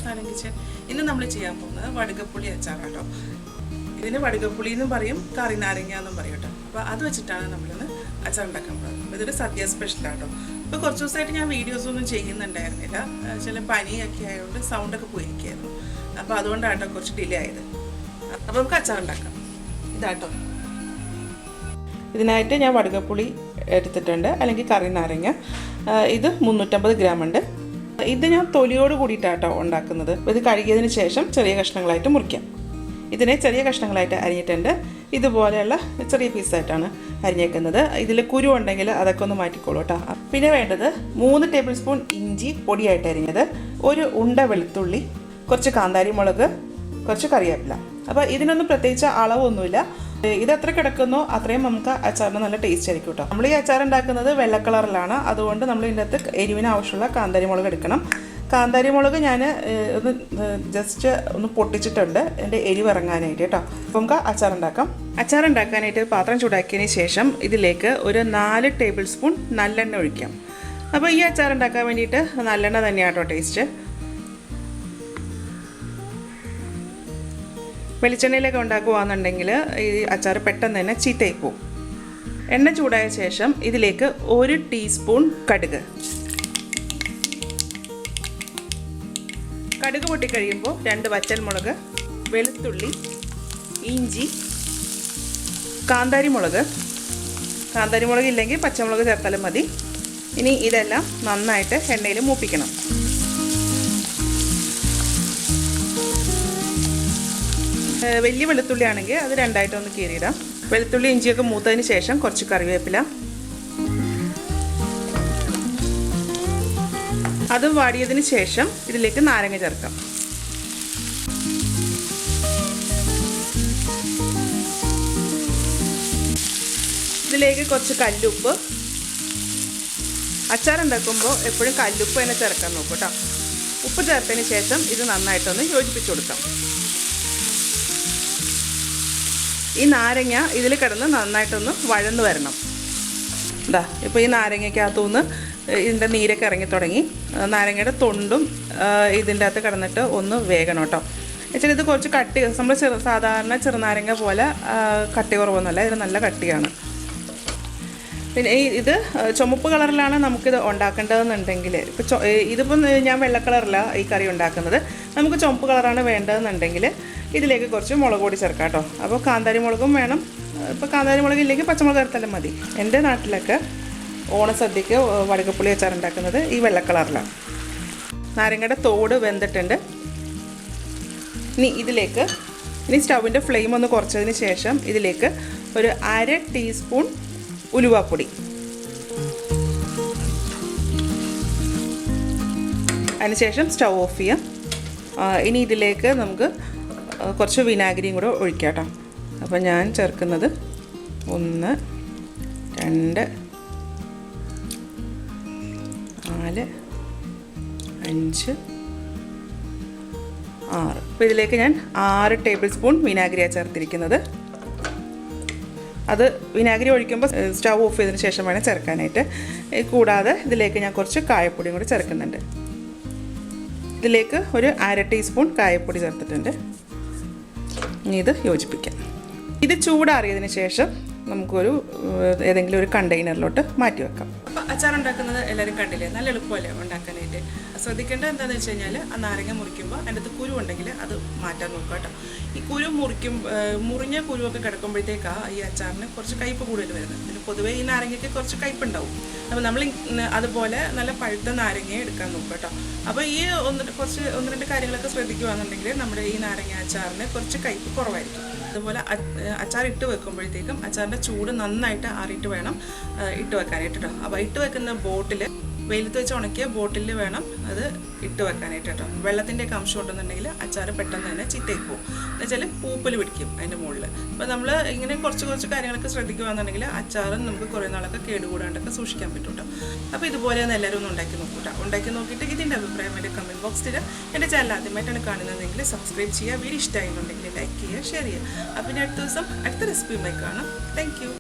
സാധനം കിച്ചൻ. ഇന്ന് നമ്മൾ ചെയ്യാൻ പോകുന്നത് വടുകപ്പുളി അച്ചാറാട്ടോ. ഇതിന് വടുകപ്പുളി എന്നും പറയും, കറി നാരങ്ങ എന്നും പറയും കേട്ടോ. അപ്പോൾ അത് വെച്ചിട്ടാണ് നമ്മളിന്ന് അച്ചാർ ഉണ്ടാക്കാൻ പോകുന്നത്. അപ്പോൾ ഇതൊരു സദ്യ സ്പെഷ്യലാട്ടോ. ഇപ്പോൾ കുറച്ച് ദിവസമായിട്ട് ഞാൻ വീഡിയോസൊന്നും ചെയ്യുന്നുണ്ടായിരുന്നില്ല. ചില പനിയൊക്കെ ആയതുകൊണ്ട് സൗണ്ടൊക്കെ പോയിരിക്കുകയായിരുന്നു. അപ്പോൾ അതുകൊണ്ടാട്ടോ കുറച്ച് ഡിലേ ആയത്. അപ്പോൾ നമുക്ക് അച്ചാർ ഉണ്ടാക്കാം. ഇതാട്ടോ, ഇതിനായിട്ട് ഞാൻ വടുകപ്പുളി എടുത്തിട്ടുണ്ട്, അല്ലെങ്കിൽ കറി നാരങ്ങ. ഇത് 350 ഗ്രാം ഉണ്ട്. ഇത് ഞാൻ തൊലിയോട് കൂടിയിട്ടാട്ടോ ഉണ്ടാക്കുന്നത്. ഇത് കഴുകിയതിന് ശേഷം ചെറിയ കഷ്ണങ്ങളായിട്ട് മുറിക്കാം. ഇതിനെ ചെറിയ കഷ്ണങ്ങളായിട്ട് അരിഞ്ഞിട്ടുണ്ട്. ഇതുപോലെയുള്ള ചെറിയ പീസായിട്ടാണ് അരിഞ്ഞേക്കുന്നത്. ഇതിൽ കുരു ഉണ്ടെങ്കിൽ അതൊക്കെ ഒന്ന് മാറ്റിക്കോളൂ കേട്ടോ. പിന്നെ വേണ്ടത് 3 ടേബിൾ സ്പൂൺ ഇഞ്ചി പൊടിയായിട്ട് അരിഞ്ഞത്, ഒരു ഉണ്ട വെളുത്തുള്ളി, കുറച്ച് കാന്താരി മുളക്, കുറച്ച് കറിവേപ്പില. അപ്പോൾ ഇതിനൊന്നും പ്രത്യേകിച്ച് അളവൊന്നുമില്ല. ഇത് എത്ര കിടക്കുന്നോ അത്രയും നമുക്ക് അച്ചാറിന് നല്ല ടേസ്റ്റ് ആയിരിക്കും കേട്ടോ. നമ്മൾ ഈ അച്ചാർ ഉണ്ടാക്കുന്നത് വെള്ള കളറിലാണ്. അതുകൊണ്ട് നമ്മൾ ഇതിൻ്റെ അകത്ത് എരിവിന് ആവശ്യമുള്ള കാന്താരി മുളക് എടുക്കണം. കാന്താരി മുളക് ഞാൻ ഒന്ന് ജസ്റ്റ് ഒന്ന് പൊട്ടിച്ചിട്ടുണ്ട് എൻ്റെ എരിവ് ഇറങ്ങാനായിട്ട് കേട്ടോ. അപ്പോൾ നമുക്ക് അച്ചാർ ഉണ്ടാക്കാം. അച്ചാർ ഉണ്ടാക്കാനായിട്ട് പാത്രം ചൂടാക്കിയതിന് ശേഷം ഇതിലേക്ക് ഒരു 4 ടേബിൾ സ്പൂൺ നല്ലെണ്ണ ഒഴിക്കാം. അപ്പോൾ ഈ അച്ചാർ ഉണ്ടാക്കാൻ വേണ്ടിയിട്ട് നല്ലെണ്ണ തന്നെയാട്ടോ ടേസ്റ്റ്. വെളിച്ചെണ്ണയിലൊക്കെ ഉണ്ടാക്കുകയാണെന്നുണ്ടെങ്കിൽ ഈ അച്ചാർ പെട്ടെന്ന് തന്നെ ചീത്തയായി പോകും. എണ്ണ ചൂടായ ശേഷം ഇതിലേക്ക് 1 ടീസ്പൂൺ കടുക് പൊട്ടിക്കഴിയുമ്പോൾ 2 വറ്റൽമുളക്, വെളുത്തുള്ളി, ഇഞ്ചി, കാന്താരി മുളക് ഇല്ലെങ്കിൽ പച്ചമുളക് ചേർത്താലും മതി. ഇനി ഇതെല്ലാം നന്നായിട്ട് എണ്ണയിൽ മൂപ്പിക്കണം. വലിയ വെളുത്തുള്ളി ആണെങ്കിൽ അത് 2ആയിട്ടൊന്ന് കീറിയിടാം. വെളുത്തുള്ളി ഇഞ്ചിയൊക്കെ മൂത്തതിന് ശേഷം കുറച്ച് കറിവേപ്പില, അതും വാടിയതിന് ശേഷം ഇതിലേക്ക് നാരങ്ങ ചേർക്കാം. ഇതിലേക്ക് കുറച്ച് കല്ലുപ്പ്. അച്ചാർ ഉണ്ടാക്കുമ്പോൾ എപ്പോഴും കല്ലുപ്പ് തന്നെ ചേർക്കാൻ നോക്കും കേട്ടോ. ഉപ്പ് ചേർത്തതിന് ശേഷം ഇത് നന്നായിട്ടൊന്ന് യോജിപ്പിച്ച് കൊടുക്കാം. ഈ നാരങ്ങ ഇതിൽ കിടന്ന് നന്നായിട്ടൊന്ന് വഴന്ന് വരണം. ഇതാ ഇപ്പോൾ ഈ നാരങ്ങയ്ക്കകത്തുനിന്ന് ഇതിൻ്റെ നീരൊക്കെ ഇറങ്ങി തുടങ്ങി. നാരങ്ങയുടെ തൊണ്ടും ഇതിൻ്റെ അകത്ത് കിടന്നിട്ട് ഒന്ന് വേഗണം കേട്ടോ. എന്നുവെച്ചാൽ ഇത് കുറച്ച് കട്ടി, നമ്മൾ സാധാരണ ചെറുനാരങ്ങ പോലെ കട്ടി കുറവൊന്നുമല്ല, ഇതിന് നല്ല കട്ടിയാണ്. പിന്നെ ഇത് ചുമപ്പ് കളറിലാണ് നമുക്കിത് ഉണ്ടാക്കേണ്ടതെന്നുണ്ടെങ്കിൽ, ഇപ്പോൾ ഇതിപ്പം ഞാൻ വെള്ള കളറിലാണ് ഈ കറി ഉണ്ടാക്കുന്നത്. നമുക്ക് ചുമപ്പ് കളറാണ് വേണ്ടതെന്നുണ്ടെങ്കിൽ ഇതിലേക്ക് കുറച്ച് മുളക് പൊടി ചേർക്കാം കേട്ടോ. അപ്പോൾ കാന്താരി മുളകും വേണം. ഇപ്പോൾ കാന്താരി മുളക് ഇല്ലെങ്കിൽ പച്ചമുളക് ചേർത്താലും മതി. എൻ്റെ നാട്ടിലൊക്കെ ഓണസദ്യക്ക് വടുകപ്പുളി അച്ചാർ ഉണ്ടാക്കുന്നത് ഈ വെള്ള കളറിലാണ്. നാരങ്ങയുടെ തോട് വെന്തിട്ടുണ്ട്. ഇനി സ്റ്റൗവിൻ്റെ ഫ്ലെയിം ഒന്ന് കുറച്ചതിന് ശേഷം ഇതിലേക്ക് ഒരു 1/2 ടീസ്പൂൺ ഉലുവാപ്പൊടി, അതിനുശേഷം സ്റ്റൗ ഓഫ് ചെയ്യാം. ഇനി ഇതിലേക്ക് നമുക്ക് കുറച്ച് വിനാഗിരിയും കൂടെ ഒഴിക്കാം കേട്ടോ. അപ്പോൾ ഞാൻ ചേർക്കുന്നത് 1, 2, 4, 5, 6. അപ്പോൾ ഇതിലേക്ക് ഞാൻ 6 ടേബിൾ സ്പൂൺ വിനാഗിരിയാണ് ചേർത്തിരിക്കുന്നത്. അത് വിനാഗിരി ഒഴിക്കുമ്പോൾ സ്റ്റൗ ഓഫ് ചെയ്തതിന് ശേഷം വേണം ചേർക്കാനായിട്ട്. കൂടാതെ ഇതിലേക്ക് ഞാൻ കുറച്ച് കായപ്പൊടിയും കൂടി ചേർക്കുന്നുണ്ട്. ഇതിലേക്ക് ഒരു 1/2 ടീസ്പൂൺ കായപ്പൊടി ചേർത്തിട്ടുണ്ട്. ഇനി ഇത് യോജിപ്പിക്കാം. ഇത് ചൂടാറിയതിന് ശേഷം നമുക്കൊരു ഏതെങ്കിലും ഒരു കണ്ടെയ്നറിലോട്ട് മാറ്റി വെക്കാം. അപ്പോൾ അച്ചാർ ഉണ്ടാക്കുന്നത് എല്ലാവരും കണ്ടില്ലേ, നല്ല എളുപ്പമല്ലേ ഉണ്ടാക്കാനായിട്ട്. ശ്രദ്ധിക്കേണ്ടത് എന്താണെന്ന് വെച്ച് കഴിഞ്ഞാൽ, ആ നാരങ്ങ മുറിക്കുമ്പോൾ അതിൻ്റെ അകത്ത് കുരു ഉണ്ടെങ്കിൽ അത് മാറ്റാൻ നോക്കുക കേട്ടോ. ഈ കുരു മുറിഞ്ഞ കുരുവൊക്കെ കിടക്കുമ്പോഴത്തേക്കാണ് ഈ അച്ചാറിന് കുറച്ച് കയ്പ്പ് കൂടുതൽ വരുന്നത്. പിന്നെ പൊതുവേ ഈ നാരങ്ങയ്ക്ക് കുറച്ച് കയ്പ്പുണ്ടാവും. അപ്പോൾ നമ്മൾ അതുപോലെ നല്ല പഴുത്ത നാരങ്ങയെ എടുക്കാൻ നോക്കുക കേട്ടോ. അപ്പോൾ ഈ 1-2 കാര്യങ്ങളൊക്കെ ശ്രദ്ധിക്കുകയാണെന്നുണ്ടെങ്കിൽ നമ്മുടെ ഈ നാരങ്ങ അച്ചാറിന് കുറച്ച് കയ്പ്പ് കുറവായിരിക്കും. അതുപോലെ അച്ചാർ ഇട്ട് വെക്കുമ്പോഴത്തേക്കും അച്ചാറിൻ്റെ ചൂട് നന്നായിട്ട് ആറിയിട്ട് വേണം ഇട്ട് വെക്കാനായിട്ട് കേട്ടോ. അപ്പോൾ ഇട്ട് വെക്കുന്ന ബോട്ടിൽ, വെയിലത്ത് വെച്ച് ഉണക്കിയ ബോട്ടിൽ വേണം അത് ഇട്ട് വെക്കാനായിട്ട് കേട്ടോ. വെള്ളത്തിൻ്റെയൊക്കെ അംശം ഉണ്ടെന്നുണ്ടെങ്കിൽ അച്ചാർ പെട്ടെന്ന് തന്നെ ചീത്തയായി പോകും. എന്നുവെച്ചാൽ പൂപ്പൽ പിടിക്കും അതിൻ്റെ മുകളിൽ. അപ്പോൾ നമ്മൾ ഇങ്ങനെ കുറച്ച് കാര്യങ്ങളൊക്കെ ശ്രദ്ധിക്കുകയാണെന്നുണ്ടെങ്കിൽ അച്ചാറും നമുക്ക് കുറേ നാളൊക്കെ കേടുകൂടാണ്ടൊക്കെ സൂക്ഷിക്കാൻ പറ്റും കേട്ടോ. അപ്പോൾ ഇതുപോലെ ഒന്ന് എല്ലാവരും ഒന്ന് ഉണ്ടാക്കി നോക്കൂ കേട്ടോ. ഉണ്ടാക്കി നോക്കിയിട്ട് ഇതിൻ്റെ അഭിപ്രായം എൻ്റെ കമൻറ്റ് ബോക്സിൽ. എൻ്റെ ചാനൽ ആദ്യമായിട്ടാണ് കാണുന്നതെങ്കിൽ സബ്സ്ക്രൈബ് ചെയ്യുക. വീഡിയോ ഇഷ്ടമായിട്ടുണ്ടെങ്കിൽ ലൈക്ക് ചെയ്യുക, ഷെയർ ചെയ്യുക. അപ്പോൾ ഇനി അടുത്ത ദിവസം അടുത്ത റെസിപ്പിയുമായി കാണാം. Thank you.